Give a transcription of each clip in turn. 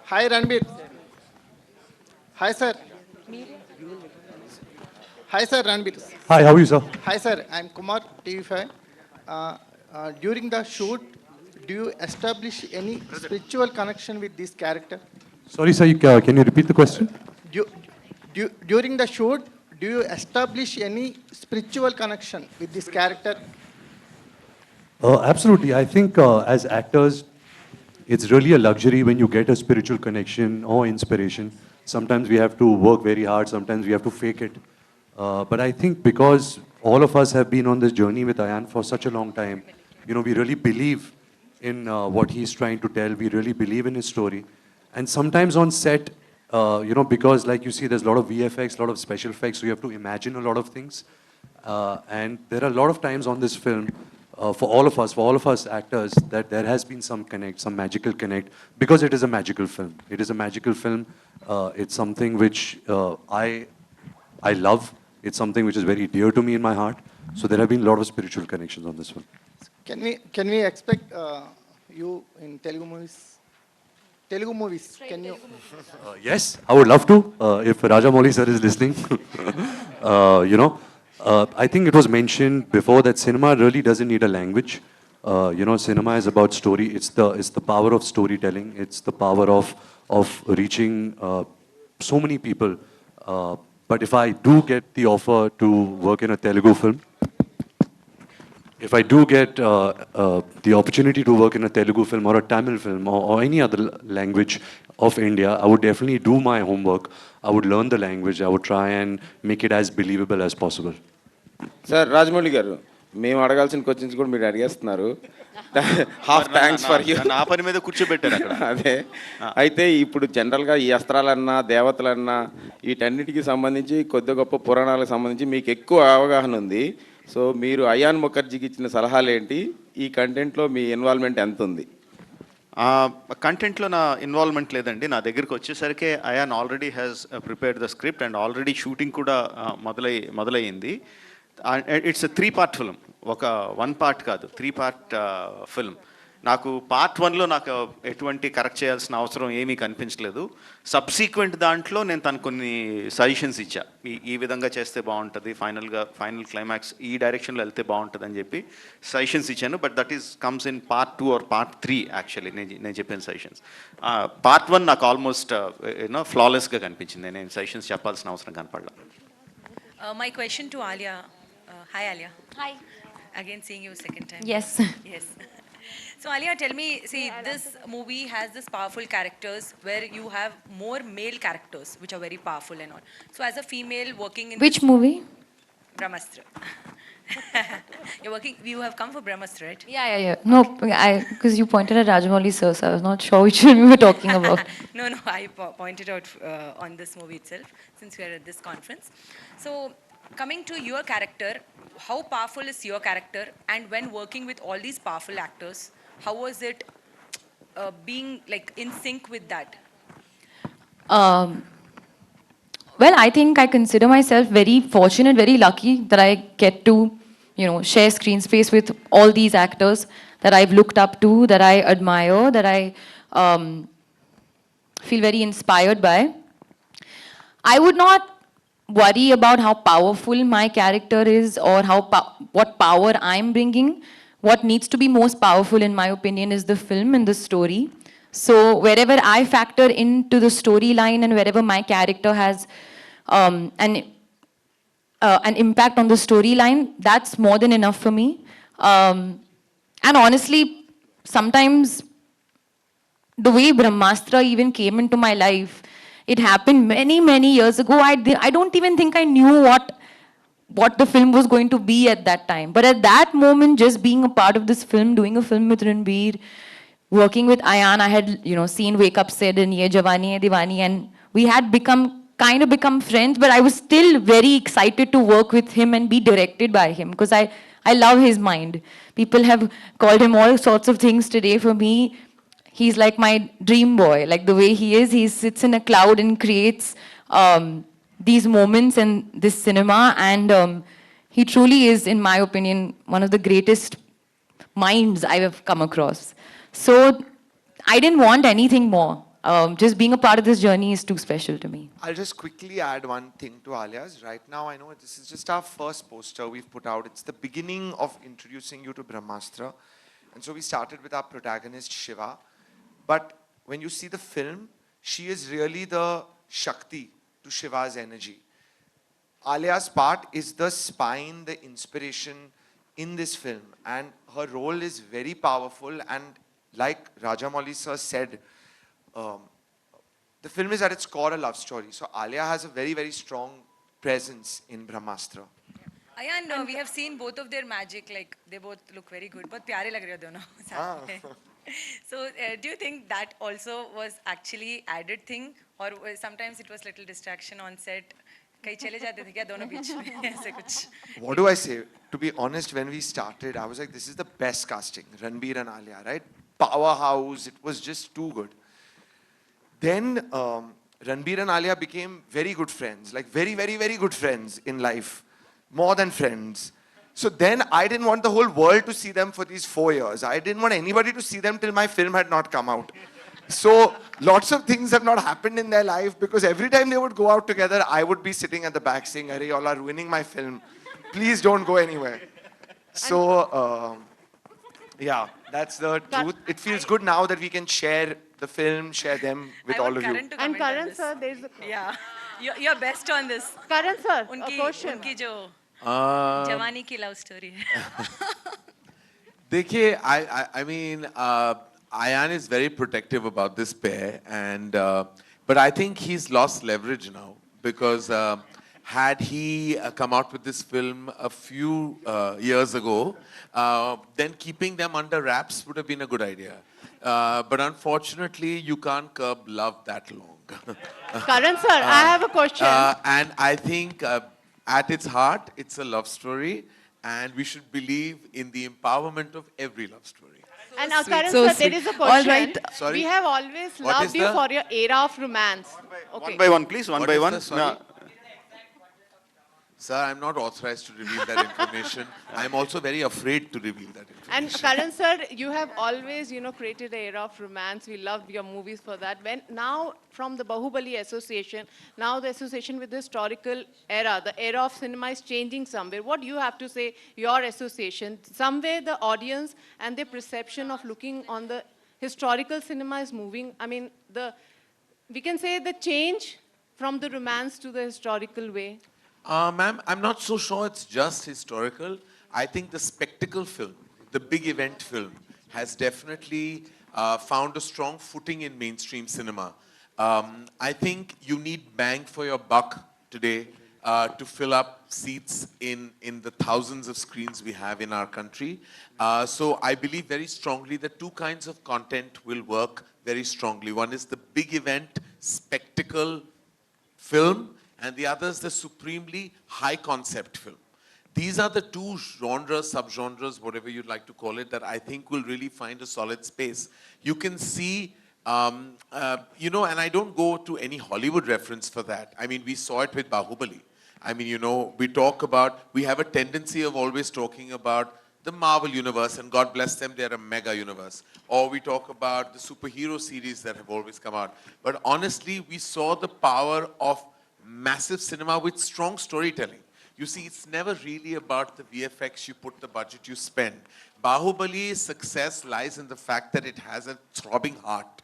Hi Ranbir. Hi sir. Hi sir Ranbir. Hi, how are you, sir? Hi sir, I'm Kumar, TV5. During the shoot, do you establish any spiritual connection with this character? Sorry, sir, can you repeat the question? Du- During the shoot, do you establish any spiritual connection with this character? Absolutely. I think as actors, it's really a luxury when you get a spiritual connection or inspiration. Sometimes we have to work very hard, sometimes we have to fake it. But I think because all of us have been on this journey with Ayan for such a long time, we really believe in what he's trying to tell. We really believe in his story. And sometimes on set, because like you see, there's a lot of VFX, a lot of special effects, so you have to imagine a lot of things. And there are a lot of times on this film, for all of us actors, that there has been some connect, some magical connect, because it is a magical film. It is a magical film. It's something which I love. It's something which is very dear to me in my heart. So there have been a lot of spiritual connections on this film. Can we expect you in Telugu movies? Telugu movies, can you? Yes, I would love to. If Rajamouli sir is listening, I think it was mentioned before that cinema really doesn't need a language. Cinema is about story. It's the power of storytelling. It's the power of reaching so many people. But if I do get the offer to work in a Telugu film, if I do get the opportunity to work in a Telugu film or a Tamil film or any other language of India, I would definitely do my homework. I would learn the language. I would try and make it as believable as possible. Sir Rajamouli garu, మేము అడగాల్సిన questions కూడా మీరు అడిగేస్తున్నారు. Half thanks for you. నా పని మీద కూర్చోబెట్టారు అక్కడ. అదే అయితే ఇప్పుడు జనరల్గా ఈ అస్త్రాలన్నా దేవతలన్నా వీటన్నిటికీ సంబంధించి కొద్ది గొప్ప పురాణాలకు సంబంధించి మీకు ఎక్కువ అవగాహన ఉంది. సో మీరు అయాన్ ముఖర్జీకి ఇచ్చిన సలహాలు ఏంటి? ఈ కంటెంట్లో మీ ఇన్వాల్వ్మెంట్ ఎంత ఉంది? కంటెంట్లో నా ఇన్వాల్వ్మెంట్ లేదండి. నా దగ్గరికి వచ్చేసరికి Ayan already has prepared the script and already shooting కూడా మొదలయ్యింది. It's a 3-part film. ఒక 1 part కాదు, 3-part ఫిల్మ్. నాకు పార్ట్ 1లో నాకు ఎటువంటి కరెక్ట్ చేయాల్సిన అవసరం ఏమీ కనిపించలేదు. సబ్సీక్వెంట్ దాంట్లో నేను తనకు కొన్ని సజెషన్స్ ఇచ్చా. ఈ విధంగా చేస్తే బాగుంటుంది, ఫైనల్ క్లైమాక్స్ ఈ డైరెక్షన్లో వెళ్తే బాగుంటుంది అని చెప్పి సజెషన్స్ ఇచ్చాను. But that is comes in part 2 or part 3 actually నేను చెప్పిన సజెషన్స్. పార్ట్ 1 నాకు ఆల్మోస్ట్ ఫ్లాలెస్గా కనిపించింది. నేను సజెషన్స్ చెప్పాల్సిన అవసరం కనపడలా. My question to Alia. Hi Alia. Hi. Again seeing you second time. Yes. Yes. So Alia, tell me, see, this movie has this powerful characters where you have more male characters which are very powerful and all. So as a female working in Which movie? Brahmastra. You have come for Brahmastra, right? Yeah. No, because you pointed at Rajamouli sir, so I was not sure which one we were talking about. No, I pointed out on this movie itself since we are at this conference. So coming to your character, how powerful is your character, and when working with all these powerful actors, how was it being like in sync with that? Well, I think I consider myself very fortunate, very lucky that I get to, share screen space with all these actors that I've looked up to, that I admire, that I feel very inspired by. I would not worry about how powerful my character is or what power I'm bringing. What needs to be most powerful, in my opinion, is the film and the story. So wherever I factor into the storyline and wherever my character has an impact on the storyline, that's more than enough for me. And honestly, sometimes the way Brahmastra even came into my life, it happened many, many years ago. I don't even think I knew what the film was going to be at that time. But at that moment, just being a part of this film, doing a film with Ranbir, working with Ayan, I had, seen Wake Up Sid and Ye Jawani Hai Diwani, and we had kind of become friends, but I was still very excited to work with him and be directed by him, because I love his mind. People have called him all sorts of things today. For me, he's like my dream boy. Like the way he is, he sits in a cloud and creates these moments and this cinema. And he truly is, in my opinion, one of the greatest minds I have come across. So I didn't want anything more. just being a part of this journey is too special to me. I'll just quickly add one thing to Alia's. Right now, I know this is just our first poster we've put out. It's the beginning of introducing you to Brahmastra. And so we started with our protagonist, Shiva. But when you see the film, she is really the Shakti to Shiva's energy. Alia's part is the spine, the inspiration in this film. And her role is very powerful. And like Rajamouli sir said, the film is at its core a love story. So Alia has a very, very strong presence in Brahmastra. Ayan, we have seen both of their magic, like they both look very good. But pyare lag rahe ho dono. साथ में. So do you think that also was actually added thing, or sometimes it was little distraction on set? कहीं चले जाते थे क्या दोनों बीच में ऐसे कुछ? What do I say? To be honest, when we started, I was like, this is the best casting. Ranbir and Alia, right? Powerhouse. It was just too good. Then Ranbir and Alia became very good friends, like very, very, very good friends in life. More than friends. So then I didn't want the whole world to see them for these 4 years. I didn't want anybody to see them till my film had not come out. So lots of things have not happened in their life because every time they would go out together, I would be sitting at the back saying, "Arey, y'all are ruining my film. Please don't go anywhere." So yeah, that's the truth. It feels good now that we can share the film, share them with I all want of you. Karan to And comment on Karan this. sir, there's a Yeah, you're best on this. Karan sir, a उनकी question. उनकी जो जवानी की love story है. देखिए, I mean, Ayan is very protective about this pair, and but I think he's lost leverage now because had he come out with this film a few years ago, then keeping them under wraps would have been a good idea. But unfortunately, you can't curb love that long. Karan sir, I have a question. And I think at its heart, it's a love story, and we should believe in the empowerment of every love story. And Karan So sir, sweet. there is a All question. right. Sorry? We have always What loved is you the- for your era of romance. Okay. One by one, please. One What by is one. the- sorry? Sir, I'm not authorized to reveal that information. I'm also very afraid to reveal that And information. Karan sir, you have always, created an era of romance. We loved your movies for that. When now from the Bahubali Association, now the association with the historical era, the era of cinema is changing somewhere. What do you have to say, your association? Somewhere the audience and their perception of looking on the historical cinema is moving. I mean, we can say the change from the romance to the historical way. Ma'am, I'm not so sure it's just historical. I think the spectacle film, the big event film, has definitely found a strong footing in mainstream cinema. I think you need bang for your buck today to fill up seats in the thousands of screens we have in our country. So I believe very strongly that two kinds of content will work very strongly. One is the big event, spectacle film, and the other is the supremely high concept film. These are the two genres, subgenres, whatever you'd like to call it, that I think will really find a solid space. You can see, and I don't go to any Hollywood reference for that. I mean, we saw it with Bahubali. I mean, we have a tendency of always talking about the Marvel universe, and God bless them, they're a mega universe. Or we talk about the superhero series that have always come out. But honestly, we saw the power of massive cinema with strong storytelling. You see, it's never really about the VFX you put, the budget you spend. Bahubali's success lies in the fact that it has a throbbing heart,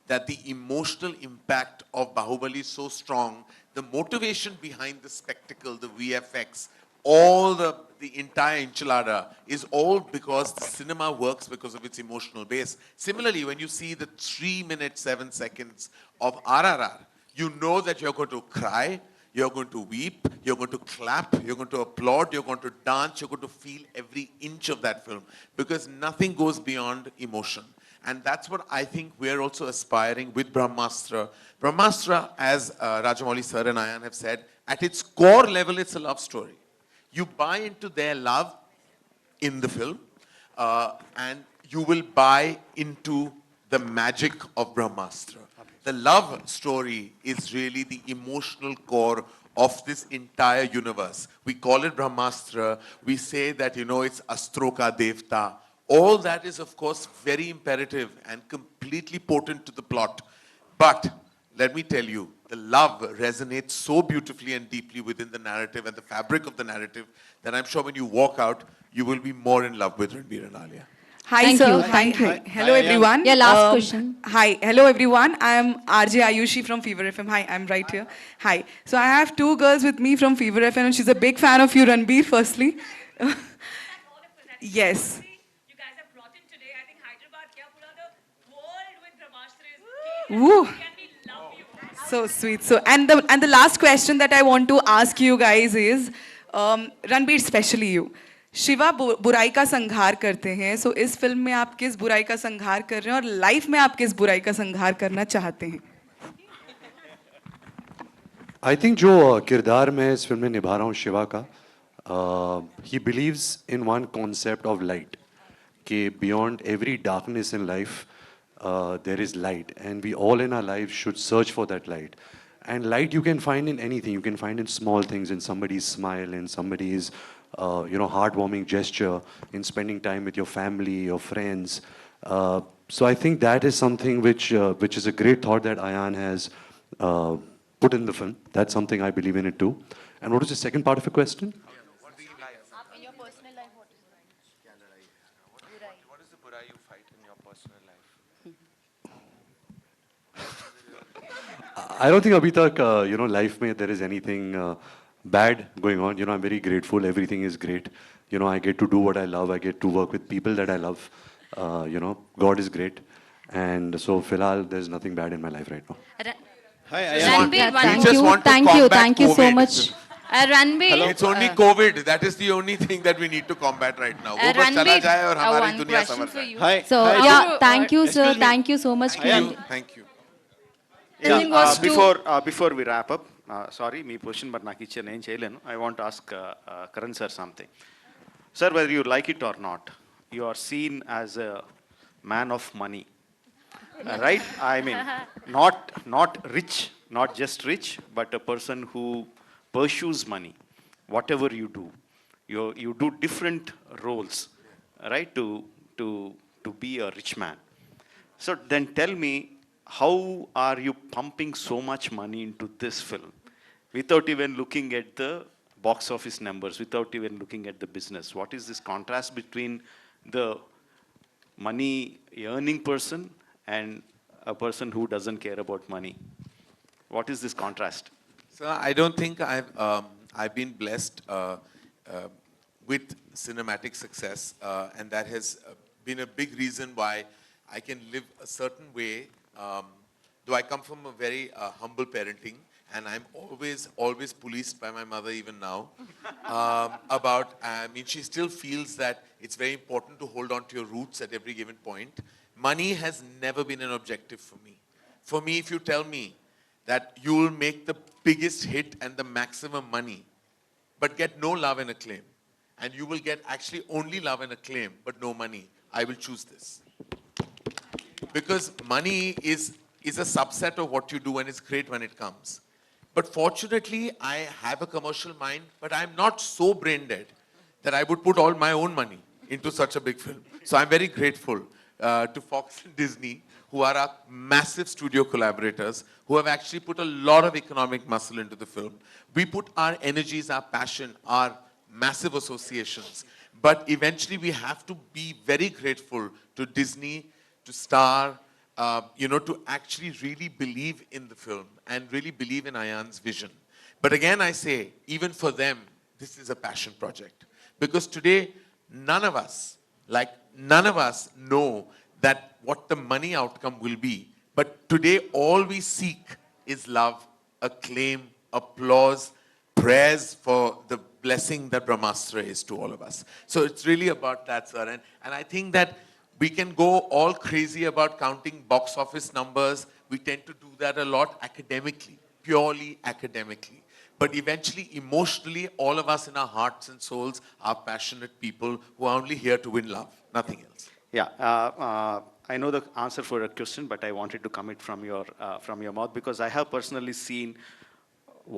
that the emotional impact of Bahubali is so strong, the motivation behind the spectacle, the VFX, all the entire enchilada is all because the cinema works because of its emotional base. Similarly, when you see the 3 minutes, 7 seconds of RRR, you know that you're going to cry, you're going to weep, you're going to clap, you're going to applaud, you're going to dance, you're going to feel every inch of that film because nothing goes beyond emotion. And that's what I think we're also aspiring with Brahmastra. Brahmastra, as Rajamouli sir and Ayan have said, at its core level, it's a love story. You buy into their love in the film, and you will buy into the magic of Brahmastra. The love story is really the emotional core of this entire universe. We call it Brahmastra. We say that, it's Astroka Devta. All that is, of course, very imperative and completely potent to the plot. But let me tell you, the love resonates so beautifully and deeply within the narrative and the fabric of the narrative that I'm sure when you walk out, you will be more in love with Ranbir and Alia. Hi, Thank sir. you, Hi, thank you. hi. Hello, Hi, Ayan. everyone. Yeah, last question. Hi. Hello, everyone. I am RJ Ayushi from Fever FM. Hi, I'm right here. Hi. So I have two girls with me from Fever FM, and she's a big fan of you, Ranbir, firstly. Yes. You guys have brought in today, I think Hyderabad, kya pura the world with Brahmastra is Woo. can we love you. So sweet. So and the last question that I want to ask you guys is, Ranbir, especially you. Shiva बुराई का संहार करते हैं, सो इस film में आप किस बुराई का संहार कर रहे हैं और लाइफ में आप किस बुराई का संहार करना चाहते हैं? I think जो किरदार मैं इस फिल्म में निभा रहा हूँ शिवा का, he believes in one concept of light, कि beyond every darkness in life, there is light, and we all in our lives should search for that light. And light you can find in anything. You can find in small things, in somebody's smile, in somebody's heartwarming gesture, in spending time with your family, your friends. So I think that is something which is a great thought that Ayan has put in the film. That's something I believe in it too. And what was the second part of your question? In your personal life, what is What is the burai you fight in your personal life? I don't think abhi tak, life mein there is anything bad going on. I'm very grateful. Everything is great. I get to do what I love. I get to work with people that I love. God is great. And so, filhal, there's nothing bad in my life right now. Hi, Ayan. Ranbir, We just want to combat thank you so COVID. much. Ranbir, It's only COVID. That is the only thing that we need to combat right now. वो बस चला जाए और हमारी one दुनिया question संवर for जाए. you. Hi. So, Hi. yeah, thank you, sir. Excuse me. Thank you so much. Thank you. Thing was to- Before we wrap up, sorry, me question, but నాకు ఇచ్చే నేను చేయలేను. I want to ask Karan sir something. Sir, whether you like it or not, you are seen as a man of money, right? I mean, not rich, not just rich, but a person who pursues money. Whatever you do, you do different roles, right? To be a rich man. So then tell me, how are you pumping so much money into this film without even looking at the box office numbers, without even looking at the business? What is this contrast between the money earning person and a person who doesn't care about money? What is this contrast? So I don't think I've been blessed with cinematic success, and that has been a big reason why I can live a certain way. Though I come from a very humble parenting, and I'm always policed by my mother even now. She still feels that it's very important to hold on to your roots at every given point. Money has never been an objective for me. For me, if you tell me that you will make the biggest hit and the maximum money, but get no love and acclaim, and you will get actually only love and acclaim, but no money, I will choose this. Because money is a subset of what you do, and it's great when it comes. But fortunately, I have a commercial mind, but I'm not so brain dead that I would put all my own money into such a big film. So I'm very grateful to Fox and Disney, who are our massive studio collaborators, who have actually put a lot of economic muscle into the film. We put our energies, our passion, our massive associations. But eventually we have to be very grateful to Disney, to Star, to actually really believe in the film and really believe in Ayan's vision. But again, I say, even for them, this is a passion project. Because today, none of us know that what the money outcome will be. But today, all we seek is love, acclaim, applause, prayers for the blessing that Brahmastra is to all of us. So it's really about that, sir. And I think that we can go all crazy about counting box office numbers. We tend to do that a lot academically, purely academically. But eventually, emotionally, all of us in our hearts and souls are passionate people who are only here to win love, nothing else. Yeah, I know the answer for a question, but I wanted to come it from your mouth, because I have personally seen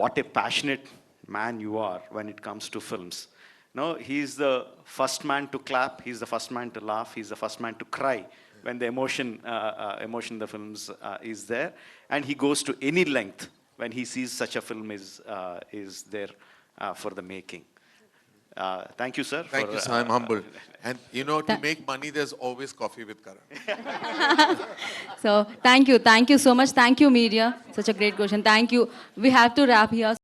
what a passionate man you are when it comes to films. No, he's the first man to clap, he's the first man to laugh, he's the first man to cry when the emotion in the films is there, and he goes to any length when he sees such a film is there for the making. Thank you, sir. Thank you, sir. I'm humbled. And you know, to make money, there's always coffee with Karan. So thank you so much. Thank you, media. Such a great question. Thank you. We have to wrap here.